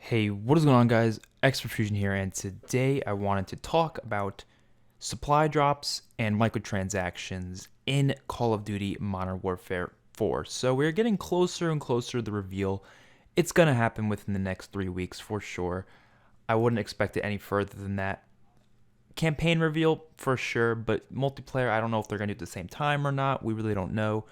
Hey, what is going on, guys? XpertFusion here, and today I wanted to talk about supply drops and microtransactions in Call of Duty Modern Warfare 4. So we're getting closer and closer to the reveal. It's going to happen within the next 3 weeks for sure. I wouldn't expect it any further than that. Campaign reveal for sure, but multiplayer, I don't know if they're going to do it at the same time or not. We really don't know.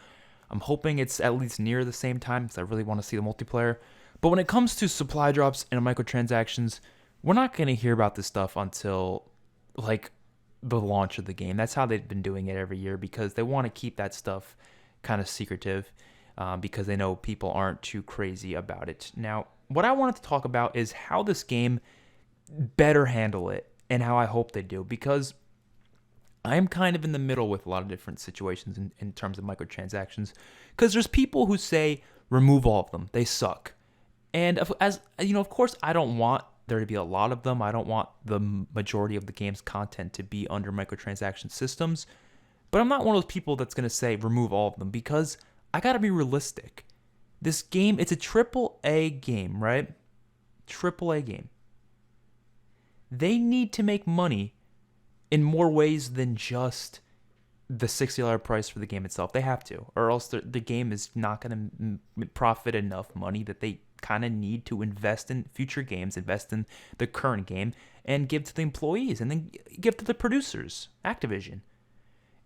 I'm hoping it's at least near the same time because I really want to see the multiplayer. But when it comes to supply drops and microtransactions, we're not going to hear about this stuff until like the launch of the game. That's how they've been doing it every year because they want to keep that stuff kind of secretive because they know people aren't too crazy about it. Now, what I wanted to talk about is how this game better handle it and how I hope they do because I'm kind of in the middle with a lot of different situations in terms of microtransactions because there's people who say remove all of them. They suck. And as you know, of course, I don't want there to be a lot of them. I don't want the majority of the game's content to be under microtransaction systems. But I'm not one of those people that's going to say remove all of them because I got to be realistic. This game, it's a triple A game, right? Triple A game. They need to make money in more ways than just the $60 price for the game itself. They have to, or else the game is not going to profit enough money that they kind of need to invest in future games, invest in the current game, and give to the employees, and then give to the producers, Activision.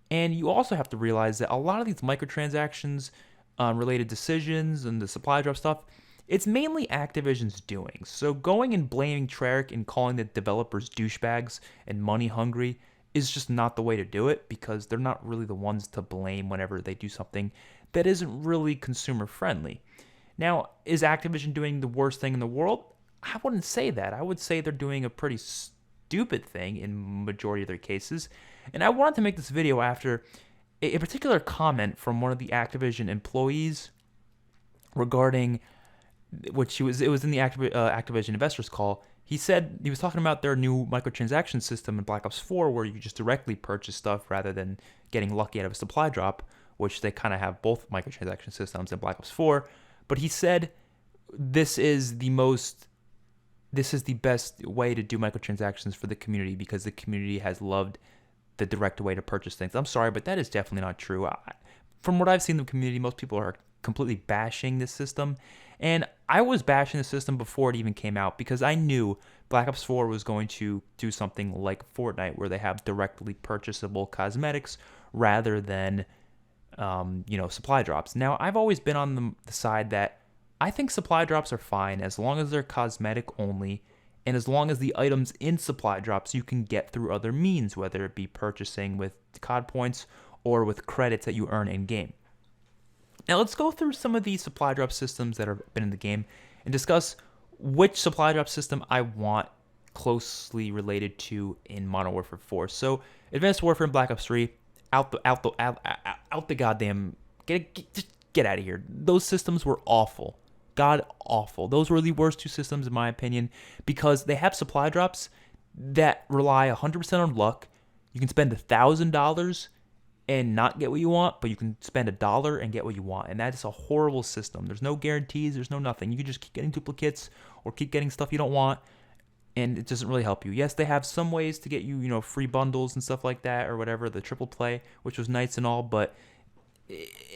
And you also have to realize that a lot of these microtransactions, related decisions, and the supply drop stuff, it's mainly Activision's doing. So going and blaming Treyarch and calling the developers douchebags and money hungry is just not the way to do it because they're not really the ones to blame whenever they do something that isn't really consumer friendly. Now, is Activision doing the worst thing in the world? I wouldn't say that. I would say they're doing a pretty stupid thing in majority of their cases. And I wanted to make this video after a particular comment from one of the Activision employees regarding which it was in the Activision investors call. He said he was talking about their new microtransaction system in Black Ops 4 where you just directly purchase stuff rather than getting lucky out of a supply drop, which they kind of have both microtransaction systems in Black Ops 4. But he said this is the best way to do microtransactions for the community because the community has loved the direct way to purchase things. I'm sorry, but that is definitely not true. From what I've seen in the community, most people are completely bashing this system. And I was bashing the system before it even came out because I knew Black Ops 4 was going to do something like Fortnite where they have directly purchasable cosmetics rather than, supply drops. Now, I've always been on the side that I think supply drops are fine as long as they're cosmetic only and as long as the items in supply drops you can get through other means, whether it be purchasing with COD points or with credits that you earn in-game. Now let's go through some of these supply drop systems that have been in the game and discuss which supply drop system I want closely related to in Modern Warfare 4. So Advanced Warfare and Black Ops 3, out the goddamn, just get out of here. Those systems were awful. God awful. Those were the worst two systems in my opinion because they have supply drops that rely 100% on luck. You can spend $1,000 and not get what you want, but you can spend $1 and get what you want. And that is a horrible system. There's no guarantees. There's no nothing. You can just keep getting duplicates or keep getting stuff you don't want, and it doesn't really help you. Yes, they have some ways to get you, free bundles and stuff like that or whatever, the triple play, which was nice and all, but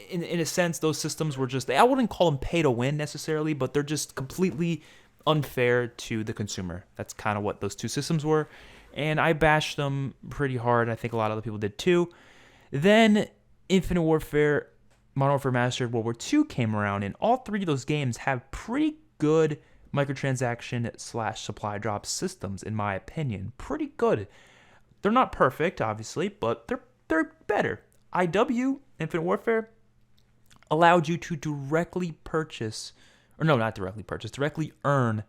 in a sense, those systems were just, I wouldn't call them pay to win necessarily, but they're just completely unfair to the consumer. That's kind of what those two systems were, and I bashed them pretty hard. I think a lot of other people did too. Then Infinite Warfare, Modern Warfare Mastered, World War II came around, and all three of those games have pretty good microtransaction / supply drop systems, in my opinion. Pretty good. They're not perfect, obviously, but they're better. IW, Infinite Warfare, allowed you to directly earn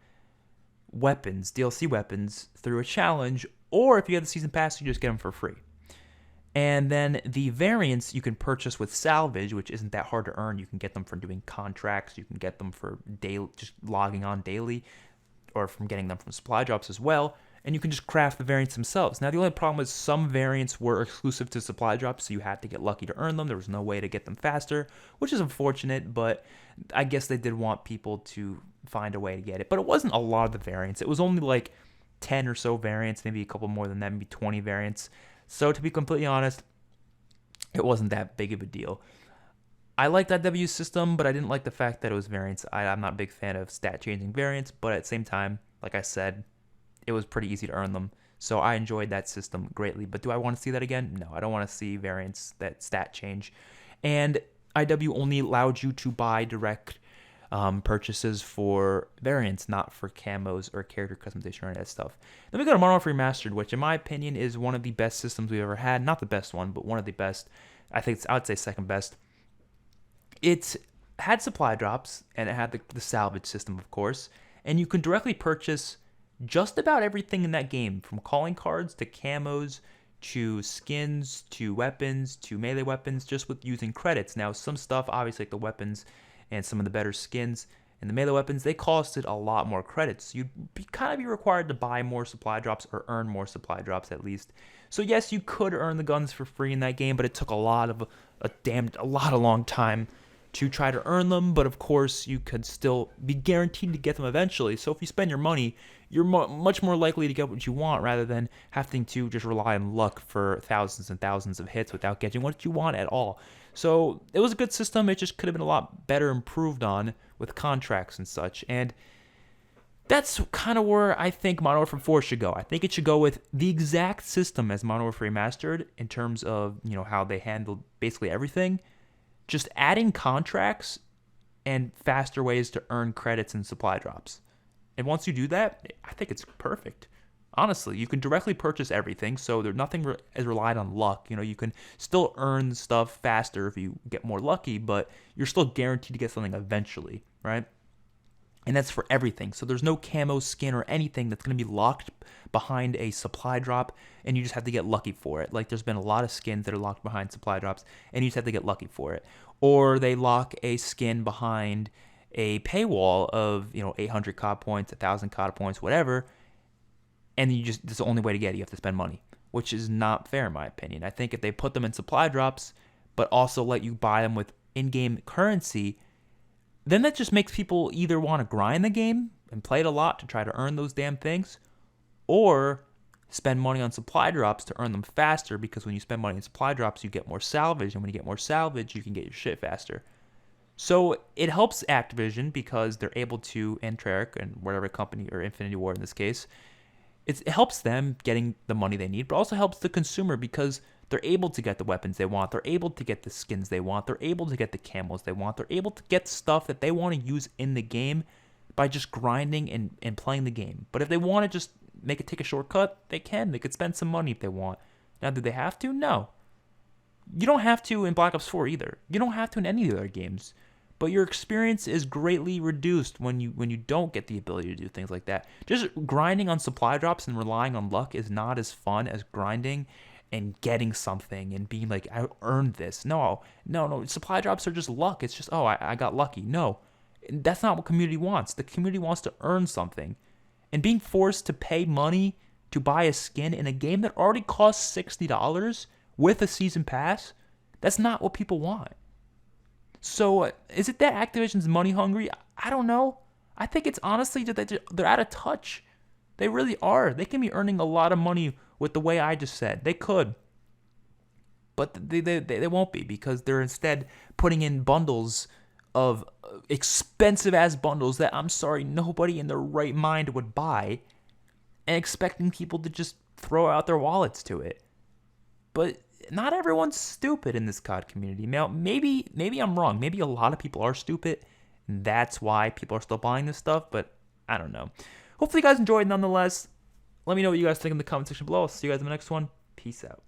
weapons, DLC weapons, through a challenge, or if you have the Season Pass, you just get them for free. And then the variants you can purchase with salvage, which isn't that hard to earn. You can get them from doing contracts. You can get them for daily, just logging on daily, or from getting them from supply drops as well. and you can just craft the variants themselves. Now, the only problem is some variants were exclusive to supply drops, so you had to get lucky to earn them. There was no way to get them faster, which is unfortunate, but I guess they did want people to find a way to get it. But it wasn't a lot of the variants. It was only like 10 or so variants, maybe a couple more than that, maybe 20 variants. So to be completely honest, it wasn't that big of a deal. I liked IW's system, but I didn't like the fact that it was variants. I'm not a big fan of stat-changing variants, but at the same time, like I said, it was pretty easy to earn them. So I enjoyed that system greatly. But do I want to see that again? No, I don't want to see variants that stat change. And IW only allowed you to buy direct purchases for variants, not for camos or character customization or any of that stuff. Then we go to Modern Warfare Remastered, which in my opinion is one of the best systems we've ever had. Not the best one, but one of the best. I would say second best. It had supply drops, and it had the salvage system, of course. And you can directly purchase just about everything in that game, from calling cards to camos to skins to weapons to melee weapons, just with using credits. Now, some stuff, obviously like the weapons and some of the better skins and the melee weapons, they costed a lot more credits. You'd kind of be required to buy more supply drops or earn more supply drops at least. So yes, you could earn the guns for free in that game, but it took a lot of long time to try to earn them. But of course, you could still be guaranteed to get them eventually. So if you spend your money, you're much more likely to get what you want rather than having to just rely on luck for thousands and thousands of hits without getting what you want at all. So it was a good system. It just could have been a lot better improved on with contracts and such. And that's kind of where I think Modern Warfare 4 should go. I think it should go with the exact system as Modern Warfare Remastered in terms of, how they handled basically everything. Just adding contracts and faster ways to earn credits and supply drops. And once you do that, I think it's perfect. Honestly, you can directly purchase everything, so nothing is relied on luck. You can still earn stuff faster if you get more lucky, but you're still guaranteed to get something eventually, right? And that's for everything. So there's no camo skin or anything that's going to be locked behind a supply drop, and you just have to get lucky for it. Like, there's been a lot of skins that are locked behind supply drops, and you just have to get lucky for it. Or they lock a skin behind a paywall of 800 COD points, 1,000 COD points, whatever, and that's the only way to get it. You have to spend money, which is not fair in my opinion. I think if they put them in supply drops, but also let you buy them with in-game currency, then that just makes people either want to grind the game and play it a lot to try to earn those damn things, or spend money on supply drops to earn them faster, because when you spend money on supply drops, you get more salvage, and when you get more salvage, you can get your shit faster. So it helps Activision because they're able to, and Treyarch and whatever company, or Infinity Ward in this case, it helps them getting the money they need, but also helps the consumer because they're able to get the weapons they want, they're able to get the skins they want, they're able to get the camos they want, they're able to get stuff that they want to use in the game by just grinding and playing the game. But if they want to just take a shortcut, they can. They could spend some money if they want. Now, do they have to? No. You don't have to in Black Ops 4 either. You don't have to in any of the other games. But your experience is greatly reduced when you don't get the ability to do things like that. Just grinding on supply drops and relying on luck is not as fun as grinding and getting something and being like, I earned this. No. Supply drops are just luck. It's just, I got lucky. No. That's not what community wants. The community wants to earn something. And being forced to pay money to buy a skin in a game that already costs $60 with a season pass, that's not what people want. So is it that Activision's money hungry? I don't know. I think it's honestly that they're out of touch. They really are. They can be earning a lot of money with the way I just said. They could. But they won't be, because they're instead putting in bundles of expensive-ass bundles that, I'm sorry, nobody in their right mind would buy, and expecting people to just throw out their wallets to it. But not everyone's stupid in this COD community. Now, maybe I'm wrong. Maybe a lot of people are stupid, and that's why people are still buying this stuff, but I don't know. Hopefully you guys enjoyed nonetheless. Let me know what you guys think in the comment section below. I'll see you guys in the next one. Peace out.